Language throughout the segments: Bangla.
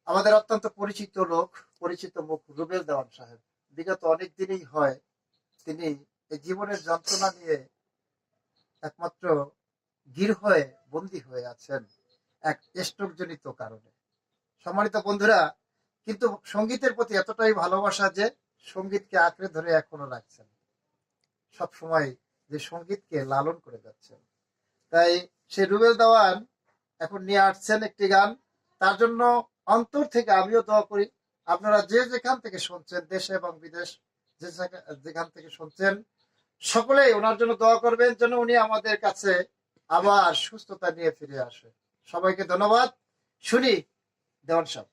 আমাদের অত্যন্ত পরিচিত লোক, পরিচিত মুখ রুবেল দেওয়ান সাহেব। বিগত অনেক দিনই হয় তিনি এই জীবনের যন্ত্রণা নিয়ে একমাত্র গির হয়ে বন্দী হয়ে আছেন এক স্ট্রোক জনিত কারণে। সম্মানিত বন্ধুরা, কিন্তু সঙ্গীতের প্রতি এতটাই ভালোবাসা যে সঙ্গীতকে আঁকড়ে ধরে এখনো রাখছেন, সব সময় যে সঙ্গীতকে লালন করে যাচ্ছেন। তাই সে রুবেল দেওয়ান এখন নিয়ে আসছেন একটি গান। তার জন্য অন্তর থেকে আমিও দোয়া করি। আপনারা যে যেখান থেকে শুনছেন, দেশে এবং বিদেশ যেখান থেকে শুনছেন, সকলেই ওনার জন্য দোয়া করবেন যেন উনি আমাদের কাছে আবার সুস্থতা নিয়ে ফিরে আসে। সবাইকে ধন্যবাদ। শুনি দেওয়ান সাহেব।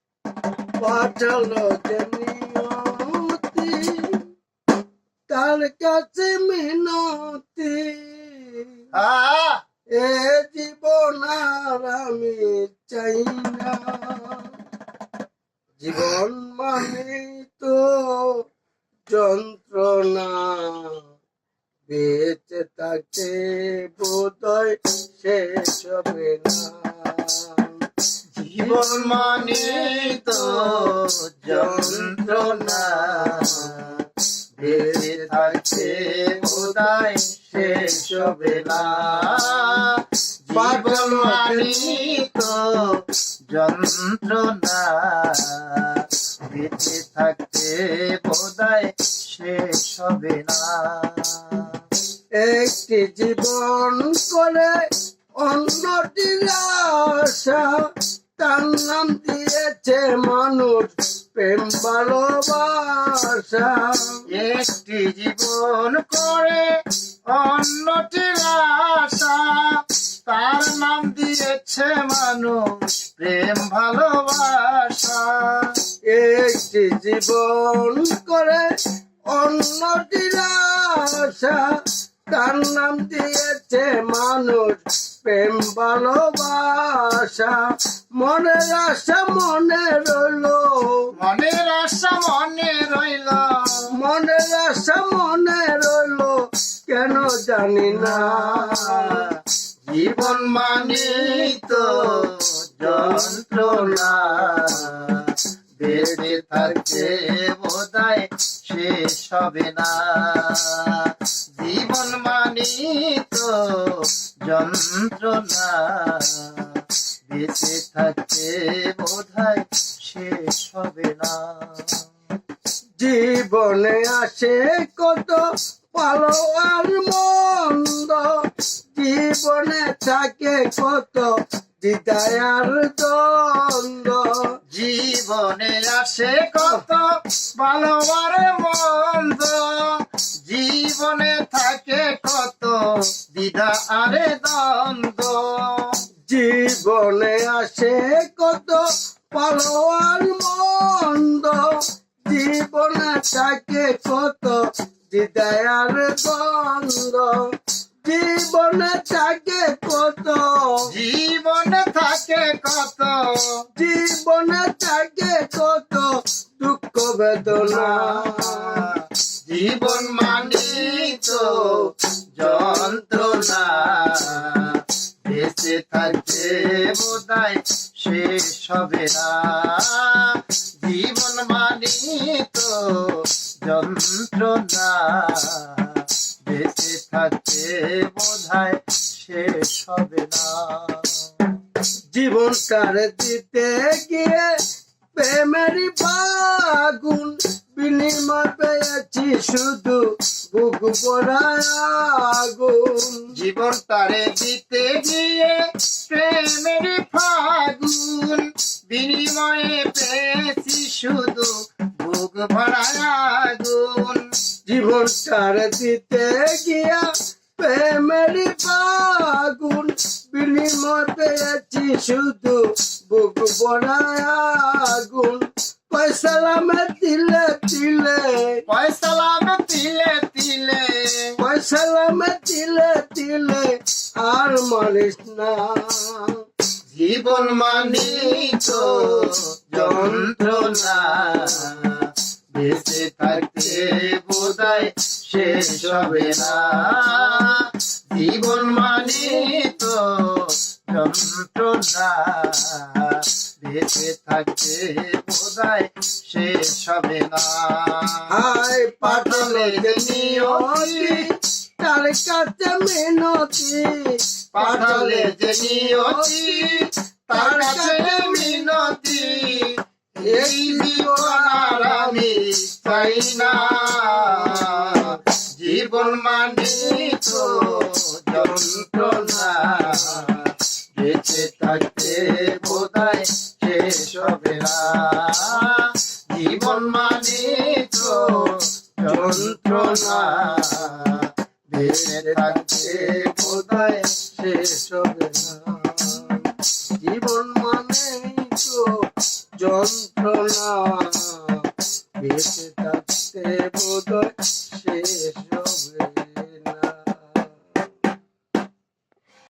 পাঠালো যে নিয়তি, তার কাছে মিনতি, এ জীবন আর আমি চাই না। জীবন মানে তো যন্ত্রণা, বেঁচে থাকে বোধহয় শেষ হবে না। জীবন মানে তো যন্ত্রণা, বেঁচে থাকতে বোধহয় শেষ হবে না। জীবন মানে তো যন্ত্রণা, বেঁচে থাকতে বোধহয় শেষ হবে না। একটি জীবন করে অন্যটির আশা, তার নাম দিয়েছে মানুষ প্রেম ভালোবাসা। একটি জীবন করে অন্যটির আশা, তার নাম দিয়েছে মানুষ প্রেম ভালোবাসা। একটি জীবন করে অন্যটির আশা, তার নাম দিয়েছে মানুষ প্রেম ভালোবাসা। মনের আশা মনে রইল, মনের আশা মনে রইল, মনের আশা মনে রইল, কেন জানি না। জীবন মানে তো যন্ত্রণা, বেঁচে থাকতে বোধহয় শেষ হবে না। জীবন মানে তো যন্ত্রণা, বেঁচে থাকতে বোধহয় শেষ হবে না। জীবনে আসে কত ভালো আর মন্দ, জীবনে থাকে কত দ্বিধায় আর দ্বন্দ্ব। জীবনে আসে কত ভালো আর মন্দ, জীবনে থাকে কত দ্বিধা আরে দ্বন্দ্ব। জীবনে আসে কত ভালো আর মন্দ, জীবনে থাকে কত দ্বিধায় আর দ্বন্দ্ব। জীবনে থাকে কত, জীবনে থাকে কত, জীবনে থাকে কত দুঃখ বেদনা। জীবন মানে তো যন্ত্রণা, বেঁচে থাকতে বোধহয় শেষ হবে না। জীবন মানে তো যন্ত্রণা, বেঁচে থাকতে বোধহয় শেষ হবে না। জীবনটার দিতে গিয়ে প্রেমেরই ফাগুন, বিনিময় পেয়েছি শুধু বুক ভরায় আগুন। জীবনটারে দিতে গিয়ে প্রেমের ফাগুন, বিনিময়ে পেয়েছি শুধু বুক ভরা আগুন। জীবনটার দিতে গিয়া প্রেমেরই ফাগুন, বিনিময় পেয়েছি শুধু বুক ভরায় আগুন। পয়সালামে তিলে তিলে, পয়সালামে তিলে তিলে, পয়সালামে তিলে তিলে আর মানিস না। জীবন মানে তো যন্ত্রণা, বেঁচে থাকতে বোধহয় শেষ হবে না। জীবন মানে তো যন্ত্রণা, বেঁচে থাকতে বোধহয় শেষ হবে না। হায় পাঠালে যে নিয়তি তার কাছে মিনতি, পাঠালে যে নিয়তি তার কাছে মিনতি, এই জীবন আর আমি চাই না। জীবন মানে তো যন্ত্রণা, বেঁচে থাকতে বোধহয় শেষ হবে না। জীবন মানে তো যন্ত্রণা।